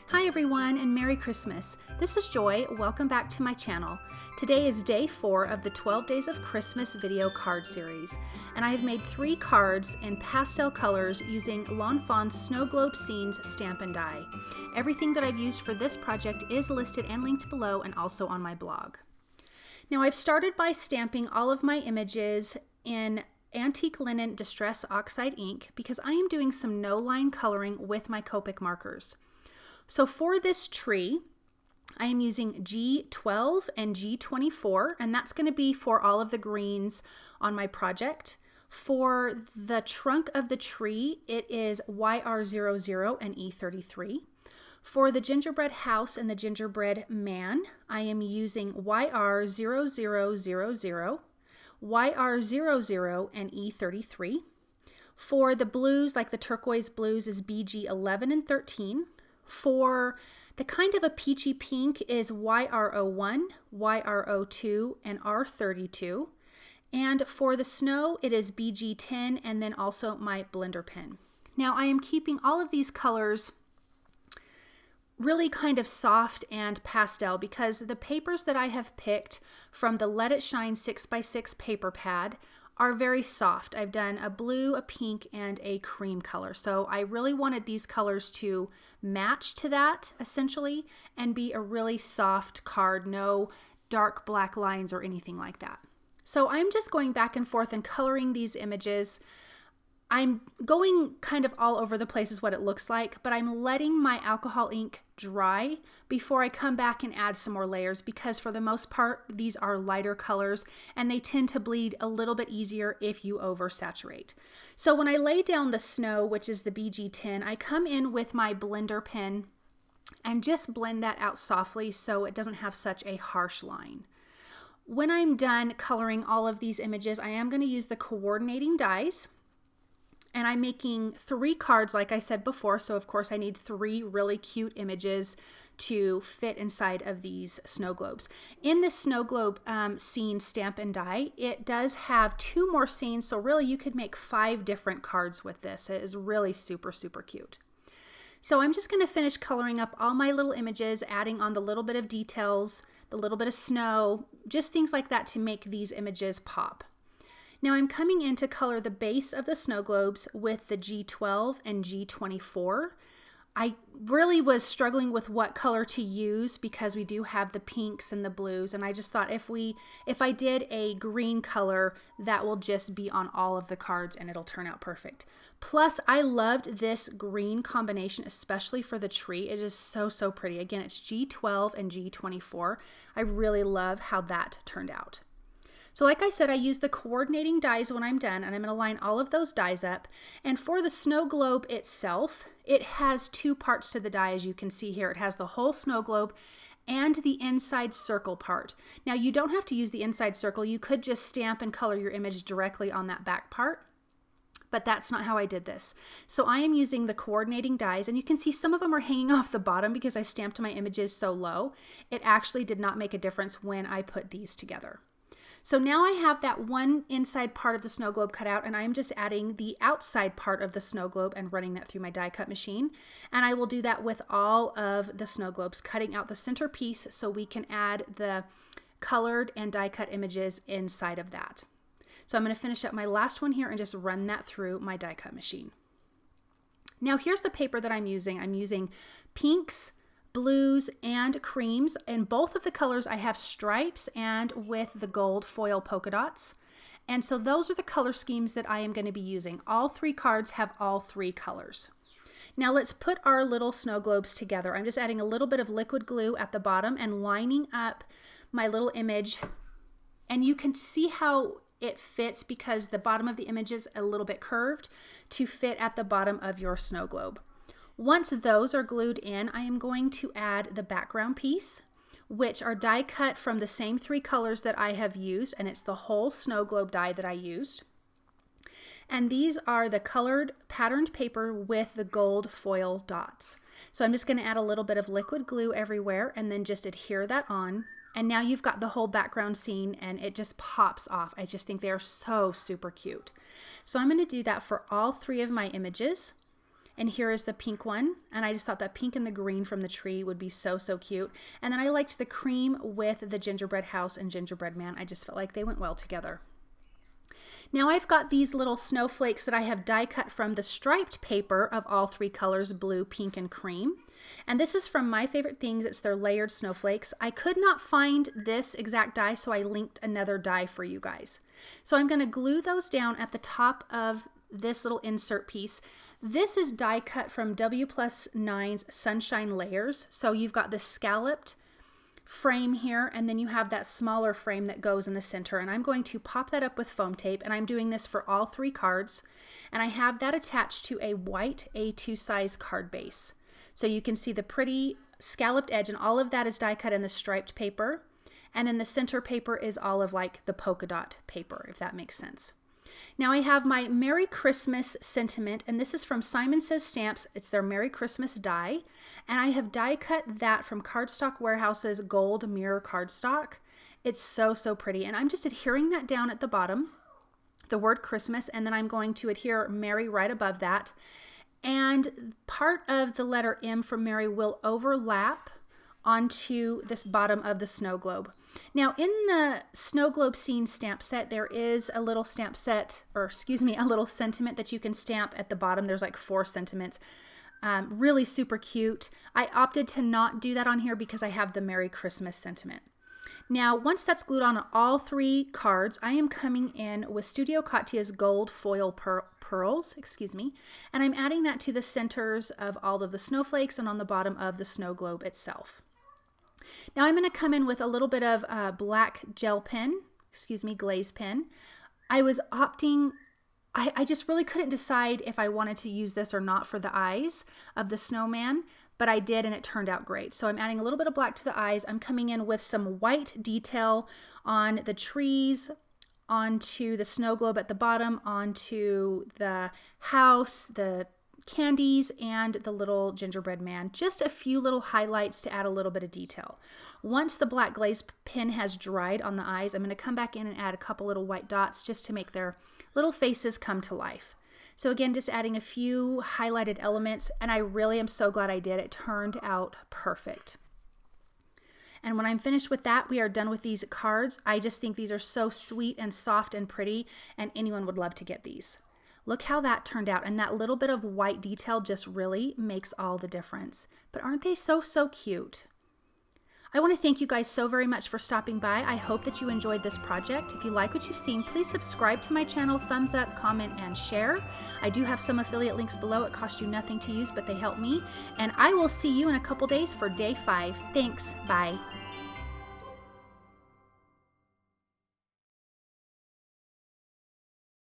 Hi everyone and Merry Christmas. This is Joy. Welcome back to my channel. Today is day 4 of the 12 Days of Christmas video card series, and I have made 3 cards in pastel colors using Fawn's Snow Globe Scenes stamp and die. Everything that I've used for this project is listed and linked below and also on my blog. Now I've started by stamping all of my images in Antique Linen Distress Oxide ink because I am doing some no-line coloring with my Copic markers. So for this tree, I am using G12 and G24, and that's going to be for all of the greens on my project. For the trunk of the tree, it is YR00 and E33. For the gingerbread house and the gingerbread man, I am using YR0000, YR00 and E33. For the blues, like the turquoise blues, is BG11 and 13. For the kind of a peachy pink is YR01, YR02, and R32. And for the snow, it is BG10 and then also my blender pen. Now I am keeping all of these colors really kind of soft and pastel because the papers that I have picked from the Let It Shine 6x6 paper pad are very soft. I've done a blue, a pink, and a cream color. So I really wanted these colors to match to that essentially and be a really soft card, no dark black lines or anything like that. So I'm just going back and forth and coloring these images. I'm going kind of all over the place is what it looks like, but I'm letting my alcohol ink dry before I come back and add some more layers because for the most part, these are lighter colors and they tend to bleed a little bit easier if you oversaturate. So when I lay down the snow, which is the BG10, I come in with my blender pen and just blend that out softly so it doesn't have such a harsh line. When I'm done coloring all of these images, I am going to use the coordinating dies. And I'm making 3 cards, like I said before, so of course I need 3 really cute images to fit inside of these snow globes. In this snow globe scene stamp and die, it does have 2 more scenes, so really you could make 5 different cards with this. It is really super, super cute. So I'm just going to finish coloring up all my little images, adding on the little bit of details, the little bit of snow, just things like that to make these images pop. Now I'm coming in to color the base of the snow globes with the G12 and G24. I really was struggling with what color to use because we do have the pinks and the blues, and I just thought if I did a green color, that will just be on all of the cards and it'll turn out perfect. Plus, I loved this green combination, especially for the tree. It is so, so pretty. Again, it's G12 and G24. I really love how that turned out. So like I said, I use the coordinating dies when I'm done, and I'm going to line all of those dies up. And for the snow globe itself, it has 2 parts to the die, as you can see here. It has the whole snow globe and the inside circle part. Now you don't have to use the inside circle. You could just stamp and color your image directly on that back part, but that's not how I did this. So I am using the coordinating dies, and you can see some of them are hanging off the bottom because I stamped my images so low. It actually did not make a difference when I put these together. So now I have that one inside part of the snow globe cut out, and I'm just adding the outside part of the snow globe and running that through my die cut machine. And I will do that with all of the snow globes, cutting out the center piece so we can add the colored and die cut images inside of that. So I'm going to finish up my last one here and just run that through my die cut machine. Now here's the paper that I'm using. I'm using pinks, blues, and creams. In both of the colors I have stripes and with the gold foil polka dots. And so those are the color schemes that I am going to be using. All 3 cards have all 3 colors. Now let's put our little snow globes together. I'm just adding a little bit of liquid glue at the bottom and lining up my little image. And you can see how it fits because the bottom of the image is a little bit curved to fit at the bottom of your snow globe. Once those are glued in, I am going to add the background piece, which are die cut from the same 3 colors that I have used, and it's the whole snow globe die that I used. And these are the colored patterned paper with the gold foil dots. So I'm just going to add a little bit of liquid glue everywhere and then just adhere that on. And now you've got the whole background scene and it just pops off. I just think they are so super cute. So I'm going to do that for all 3 of my images. And here is the pink one. And I just thought that pink and the green from the tree would be so, so cute. And then I liked the cream with the gingerbread house and gingerbread man. I just felt like they went well together. Now I've got these little snowflakes that I have die cut from the striped paper of all 3 colors, blue, pink, and cream. And this is from My Favorite Things. It's their layered snowflakes. I could not find this exact die, so I linked another die for you guys. So I'm going to glue those down at the top of this little insert piece. This is die cut from W+9's Sunshine Layers. So you've got the scalloped frame here, and then you have that smaller frame that goes in the center, and I'm going to pop that up with foam tape, and I'm doing this for all 3 cards, and I have that attached to a white A2 size card base. So you can see the pretty scalloped edge, and all of that is die cut in the striped paper, and then the center paper is all of like the polka dot paper, if that makes sense. Now I have my Merry Christmas sentiment, and this is from Simon Says Stamps. It's their Merry Christmas die, and I have die cut that from Cardstock Warehouse's gold mirror cardstock. It's so, so pretty, and I'm just adhering that down at the bottom, the word Christmas, and then I'm going to adhere Merry right above that, and part of the letter M from Merry will overlap onto this bottom of the snow globe. Now in the snow globe scene stamp set, there is a little stamp set, or excuse me, a little sentiment that you can stamp at the bottom. There's like 4 sentiments. Really super cute. I opted to not do that on here because I have the Merry Christmas sentiment. Now once that's glued on all 3 cards, I am coming in with Studio Katia's gold foil pearls, and I'm adding that to the centers of all of the snowflakes and on the bottom of the snow globe itself. Now I'm going to come in with a little bit of black gel pen, glaze pen. I was opting, I just really couldn't decide if I wanted to use this or not for the eyes of the snowman, but I did, and it turned out great. So I'm adding a little bit of black to the eyes. I'm coming in with some white detail on the trees, onto the snow globe at the bottom, onto the house, the candies, and the little gingerbread man. Just a few little highlights to add a little bit of detail. Once the black glaze pen has dried on the eyes, I'm going to come back in and add a couple little white dots just to make their little faces come to life. So again, just adding a few highlighted elements, and I really am so glad I did. It turned out perfect. And when I'm finished with that, we are done with these cards. I just think these are so sweet and soft and pretty, and anyone would love to get these. Look how that turned out, and that little bit of white detail just really makes all the difference. But aren't they so, so cute? I want to thank you guys so very much for stopping by. I hope that you enjoyed this project. If you like what you've seen, please subscribe to my channel, thumbs up, comment, and share. I do have some affiliate links below. It costs you nothing to use, but they help me. And I will see you in a couple days for day 5. Thanks. Bye.